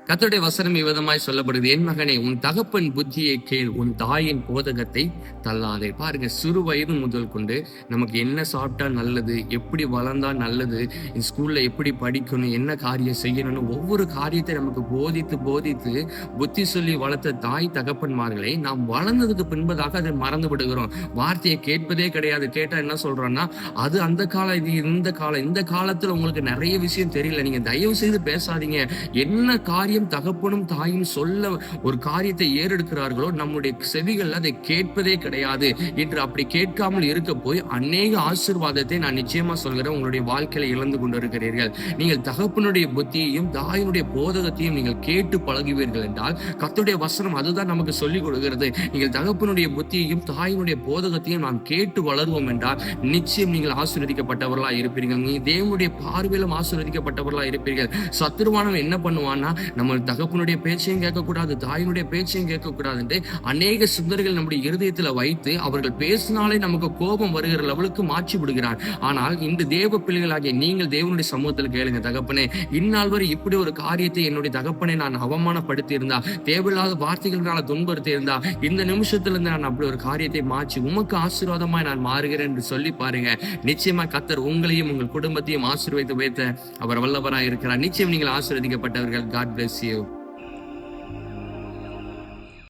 கர்த்தருடைய வசனம் இவ்விதமாய் சொல்லப்படுது, என் மகனே உன் தகப்பன் புத்தியை கேள், உன் தாயின் போதகத்தை தள்ளாதே. பாருங்க, சிறு வயது முதல் கொண்டு நமக்கு என்ன சாப்பிட்டா நல்லது, எப்படி வளர்ந்தா நல்லது, ஸ்கூல்ல எப்படி படிக்கணும், என்ன காரியம் செய்யணும்னு ஒவ்வொரு காரியத்தை நமக்கு போதித்து போதித்து புத்தி சொல்லி வளர்த்த தாய் தகப்பன்மார்களை நாம் வளர்ந்ததுக்கு பின்பதாக அதை மறந்து விடுகிறோம். வார்த்தையை கேட்பதே கிடையாது. கேட்டா என்ன சொல்றோம்னா, அது அந்த காலம், இது இந்த காலம், இந்த காலத்துல உங்களுக்கு நிறைய விஷயம் தெரியல, நீங்க தயவு செய்து பேசாதீங்க. என்ன காரியம் தகப்பனும் தாயும் சொல்ல ஒரு காரியத்தை ஏறெடுக்கிறார்களோ நம்முடைய செவிகள் அதை கேட்பதே கிடையாது. இன்று அப்படி கேட்காமல் இருக்க போய் அநேக ஆசீர்வாதத்தை நான் நிச்சயமா சொல்கிறேன், உங்களுடைய வாழ்க்கையில இழந்து கொண்டிருக்கிறீர்கள். நீங்கள் தகப்பனுடைய புத்தியையும் தாயினுடைய போதகத்தையும் நீங்கள் கேட்டு பழகுவீர்கள் என்றால், கர்த்தருடைய வசனம் அதுதான் நமக்கு சொல்லிக் கொடுக்கிறது. நீங்கள் தகப்பனுடைய புத்தியையும் தாயினுடைய போதகத்தையும் நாம் கேட்டு வளருவோம் என்றால் நிச்சயம் நீங்கள் ஆசீர்வதிக்கப்பட்டவர்களா இருப்பீர்கள். நீ தேவனுடைய பார்வையிலும் ஆசீர்வதிக்கப்பட்டவர்களா இருப்பீர்கள். சத்துருவானவன் என்ன பண்ணுவான்னா, நம்ம தகப்பனுடைய பேச்சையும் கேட்கக்கூடாது, தாயினுடைய பேச்சையும் கேட்கக்கூடாது என்று அநேக சிந்தனைகள் நம்முடைய இருதயத்தில் வைத்து அவர்கள் பேசினாலே நமக்கு கோபம் வருகிற லெவலுக்கு மாற்றி விடுகிறார். ஆனால் இந்த தேவ பிள்ளைகளாகிய நீங்கள் தேவனுடைய சமூகத்தில் கேளுங்க, தகப்பனே இந்நாள் வரை இப்படி ஒரு காரியத்தை என்னுடைய தகப்பனை நான் அவமானப்படுத்தி இருந்தா, தேவையில்லாத வார்த்தைகளால் துன்படுத்தி இருந்தா, இந்த நிமிஷத்திலிருந்து நான் அப்படி ஒரு காரியத்தை மாற்றி உமக்கு ஆசீர்வாதமாய் நான் மாறுகிறேன் என்று சொல்லி பாருங்க. நிச்சயமா கர்த்தர் உங்களையும் உங்கள் குடும்பத்தையும் ஆசீர்வதித்து வைத்த அவர் வல்லவராய் இருக்கிறார். நிச்சயம் நீங்கள் ஆசீர்வதிக்கப்பட்டவர்கள். God bless you.